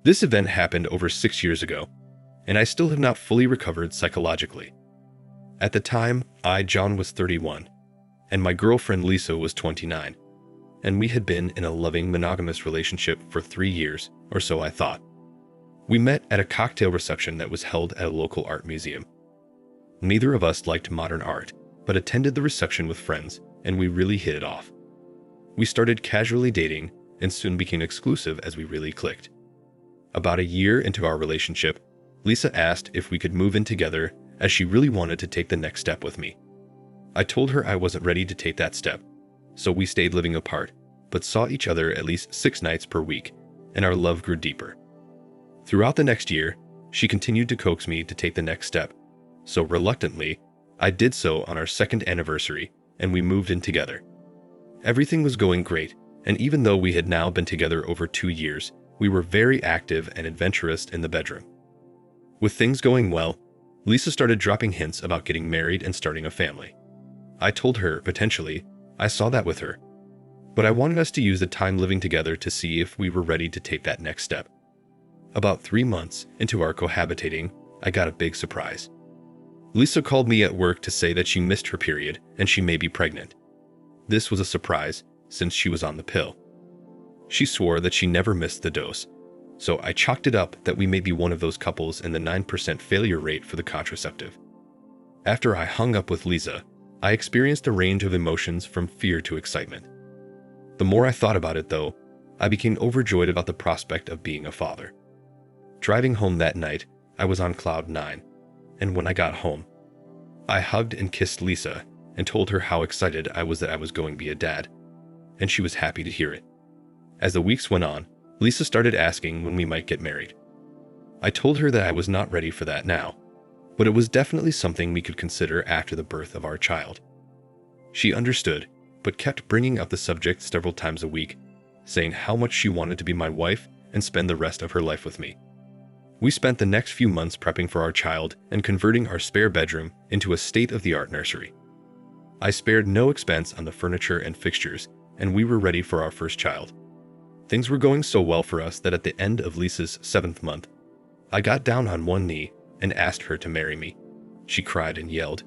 This event happened over 6 years ago, and I still have not fully recovered psychologically. At the time, John, was 31, and my girlfriend Lisa was 29, and we had been in a loving monogamous relationship for 3 years, or so I thought. We met at a cocktail reception that was held at a local art museum. Neither of us liked modern art, but attended the reception with friends, and we really hit it off. We started casually dating and soon became exclusive as we really clicked. About a year into our relationship, Lisa asked if we could move in together as she really wanted to take the next step with me. I told her I wasn't ready to take that step, so we stayed living apart, but saw each other at least 6 nights per week, and our love grew deeper. Throughout the next year, she continued to coax me to take the next step, so reluctantly, I did so on our 2nd anniversary, and we moved in together. Everything was going great, and even though we had now been together over 2 years, we were very active and adventurous in the bedroom. With things going well, Lisa started dropping hints about getting married and starting a family. I told her, potentially, I saw that with her, but I wanted us to use the time living together to see if we were ready to take that next step. About 3 months into our cohabitating, I got a big surprise. Lisa called me at work to say that she missed her period and she may be pregnant. This was a surprise since she was on the pill. She swore that she never missed the dose, so I chalked it up that we may be one of those couples in the 9% failure rate for the contraceptive. After I hung up with Lisa, I experienced a range of emotions from fear to excitement. The more I thought about it though, I became overjoyed about the prospect of being a father. Driving home that night, I was on cloud 9, and when I got home, I hugged and kissed Lisa and told her how excited I was that I was going to be a dad, and she was happy to hear it. As the weeks went on, Lisa started asking when we might get married. I told her that I was not ready for that now, but it was definitely something we could consider after the birth of our child. She understood, but kept bringing up the subject several times a week, saying how much she wanted to be my wife and spend the rest of her life with me. We spent the next few months prepping for our child and converting our spare bedroom into a state-of-the-art nursery. I spared no expense on the furniture and fixtures, and we were ready for our first child. Things were going so well for us that at the end of Lisa's 7th month, I got down on one knee and asked her to marry me. She cried and yelled,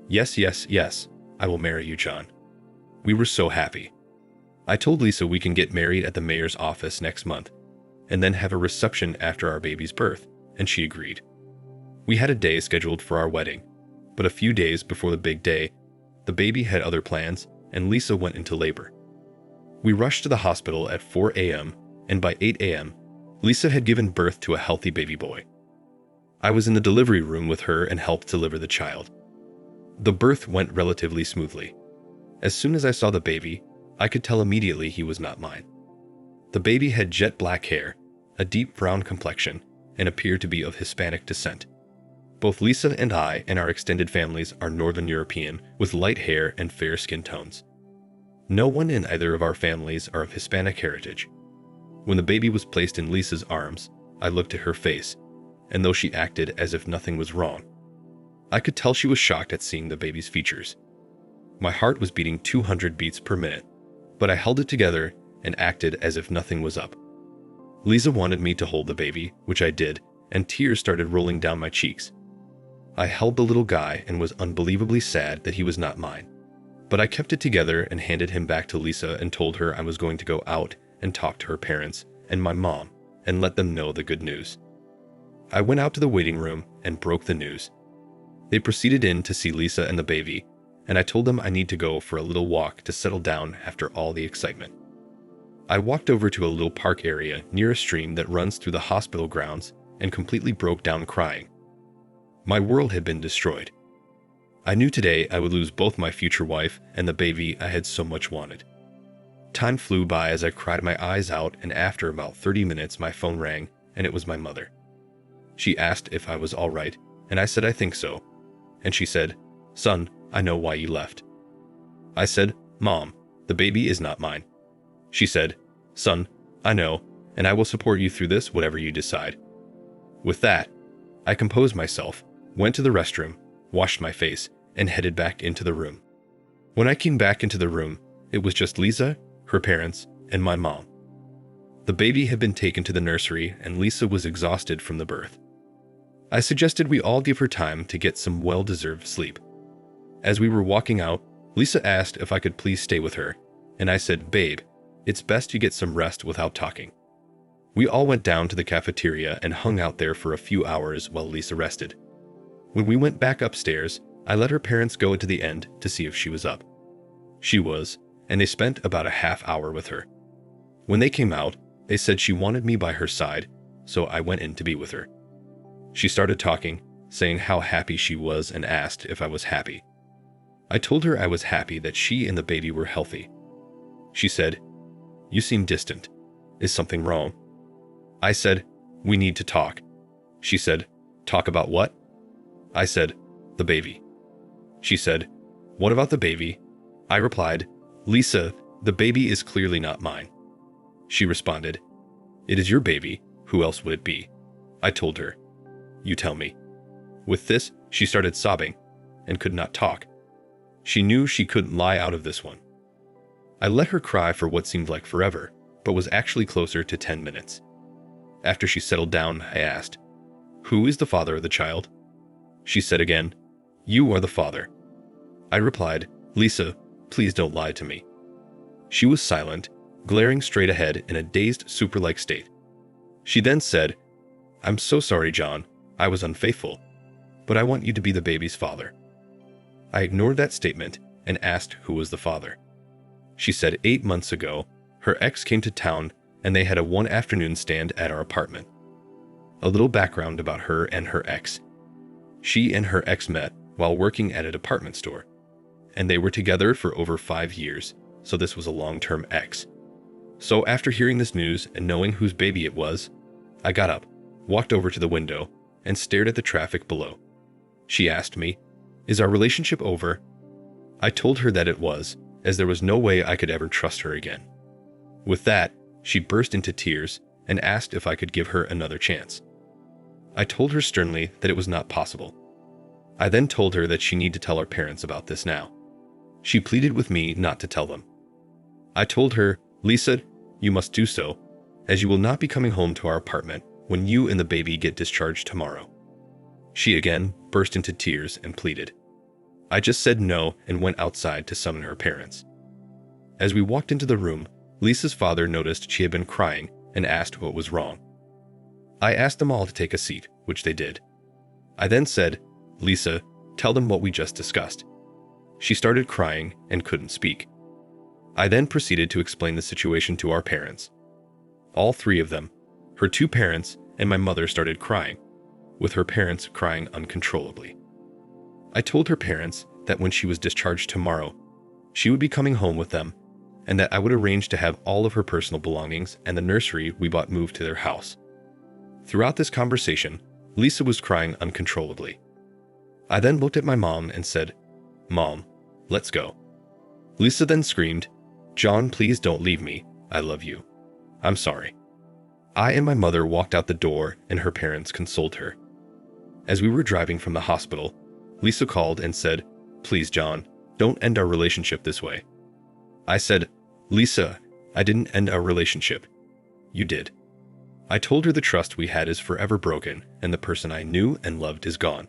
"Yes, yes, yes, I will marry you, John." We were so happy. I told Lisa we can get married at the mayor's office next month, and then have a reception after our baby's birth, and she agreed. We had a day scheduled for our wedding, but a few days before the big day, the baby had other plans, and Lisa went into labor. We rushed to the hospital at 4 a.m., and by 8 a.m., Lisa had given birth to a healthy baby boy. I was in the delivery room with her and helped deliver the child. The birth went relatively smoothly. As soon as I saw the baby, I could tell immediately he was not mine. The baby had jet black hair, a deep brown complexion, and appeared to be of Hispanic descent. Both Lisa and I and our extended families are Northern European with light hair and fair skin tones. No one in either of our families are of Hispanic heritage. When the baby was placed in Lisa's arms, I looked at her face, and though she acted as if nothing was wrong, I could tell she was shocked at seeing the baby's features. My heart was beating 200 beats per minute, but I held it together and acted as if nothing was up. Lisa wanted me to hold the baby, which I did, and tears started rolling down my cheeks. I held the little guy and was unbelievably sad that he was not mine. But I kept it together and handed him back to Lisa and told her I was going to go out and talk to her parents and my mom and let them know the good news. I went out to the waiting room and broke the news. They proceeded in to see Lisa and the baby, and I told them I need to go for a little walk to settle down after all the excitement. I walked over to a little park area near a stream that runs through the hospital grounds and completely broke down crying. My world had been destroyed. I knew today I would lose both my future wife and the baby I had so much wanted. Time flew by as I cried my eyes out, and after about 30 minutes my phone rang, and it was my mother. She asked if I was all right, and I said I think so. And she said, "Son, I know why you left." I said, "Mom, the baby is not mine." She said, "Son, I know, and I will support you through this whatever you decide." With that, I composed myself, went to the restroom, washed my face, and headed back into the room. When I came back into the room, it was just Lisa, her parents, and my mom. The baby had been taken to the nursery and Lisa was exhausted from the birth. I suggested we all give her time to get some well-deserved sleep. As we were walking out, Lisa asked if I could please stay with her, and I said, "Babe, it's best you get some rest without talking." We all went down to the cafeteria and hung out there for a few hours while Lisa rested. When we went back upstairs, I let her parents go into the end to see if she was up. She was, and they spent about a half hour with her. When they came out, they said she wanted me by her side, so I went in to be with her. She started talking, saying how happy she was and asked if I was happy. I told her I was happy that she and the baby were healthy. She said, "You seem distant. Is something wrong?" I said, "We need to talk." She said, "Talk about what?" I said, "The baby." She said, "What about the baby?" I replied, "Lisa, the baby is clearly not mine." She responded, "It is your baby. Who else would it be?" I told her, "You tell me." With this, she started sobbing and could not talk. She knew she couldn't lie out of this one. I let her cry for what seemed like forever, but was actually closer to 10 minutes. After she settled down, I asked, "Who is the father of the child?" She said again, "You are the father." I replied, "Lisa, please don't lie to me." She was silent, glaring straight ahead in a dazed, super-like state. She then said, "I'm so sorry, John. I was unfaithful, but I want you to be the baby's father." I ignored that statement and asked who was the father. She said 8 months ago, her ex came to town and they had a one-afternoon stand at our apartment. A little background about her and her ex. She and her ex met while working at a department store, and they were together for over 5 years, so this was a long-term ex. So after hearing this news and knowing whose baby it was, I got up, walked over to the window, and stared at the traffic below. She asked me, "Is our relationship over?" I told her that it was, as there was no way I could ever trust her again. With that, she burst into tears and asked if I could give her another chance. I told her sternly that it was not possible. I then told her that she needed to tell her parents about this now. She pleaded with me not to tell them. I told her, "Lisa, you must do so, as you will not be coming home to our apartment when you and the baby get discharged tomorrow." She again burst into tears and pleaded. I just said no and went outside to summon her parents. As we walked into the room, Lisa's father noticed she had been crying and asked what was wrong. I asked them all to take a seat, which they did. I then said, "Lisa, tell them what we just discussed." She started crying and couldn't speak. I then proceeded to explain the situation to our parents. All 3 of them, her 2 parents and my mother, started crying, with her parents crying uncontrollably. I told her parents that when she was discharged tomorrow, she would be coming home with them, and that I would arrange to have all of her personal belongings and the nursery we bought moved to their house. Throughout this conversation, Lisa was crying uncontrollably. I then looked at my mom and said, "Mom, let's go." Lisa then screamed, "John, please don't leave me. I love you. I'm sorry." I and my mother walked out the door and her parents consoled her. As we were driving from the hospital, Lisa called and said, "Please, John, don't end our relationship this way." I said, "Lisa, I didn't end our relationship. You did." I told her the trust we had is forever broken and the person I knew and loved is gone.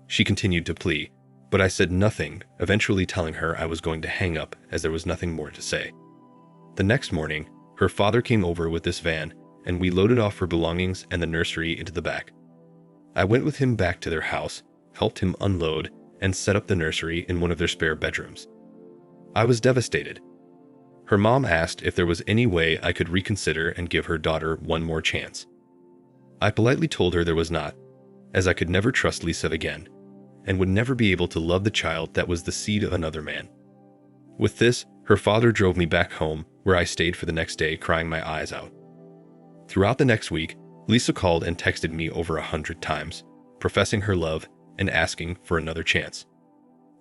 She continued to plead, but I said nothing, eventually telling her I was going to hang up as there was nothing more to say. The next morning, her father came over with this van and we loaded off her belongings and the nursery into the back. I went with him back to their house, helped him unload, and set up the nursery in one of their spare bedrooms. I was devastated. Her mom asked if there was any way I could reconsider and give her daughter one more chance. I politely told her there was not, as I could never trust Lisa again, and would never be able to love the child that was the seed of another man. With this, her father drove me back home, where I stayed for the next day crying my eyes out. Throughout the next week, Lisa called and texted me over 100 times, professing her love and asking for another chance.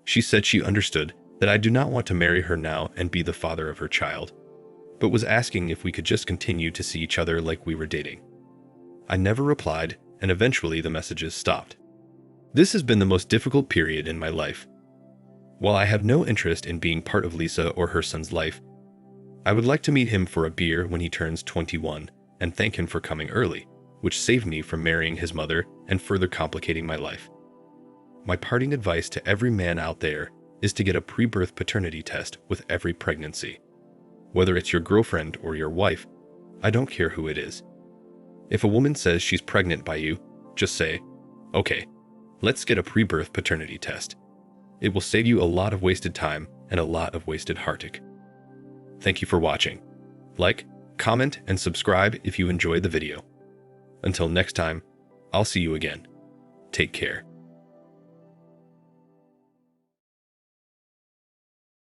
She said she understood that I do not want to marry her now and be the father of her child, but was asking if we could just continue to see each other like we were dating. I never replied, and eventually the messages stopped. This has been the most difficult period in my life. While I have no interest in being part of Lisa or her son's life, I would like to meet him for a beer when he turns 21 and thank him for coming early, which saved me from marrying his mother and further complicating my life. My parting advice to every man out there is to get a pre-birth paternity test with every pregnancy. Whether it's your girlfriend or your wife, I don't care who it is. If a woman says she's pregnant by you, just say, "Okay, let's get a pre-birth paternity test." It will save you a lot of wasted time and a lot of wasted heartache. Thank you for watching. Like, comment, and subscribe if you enjoyed the video. Until next time, I'll see you again. Take care.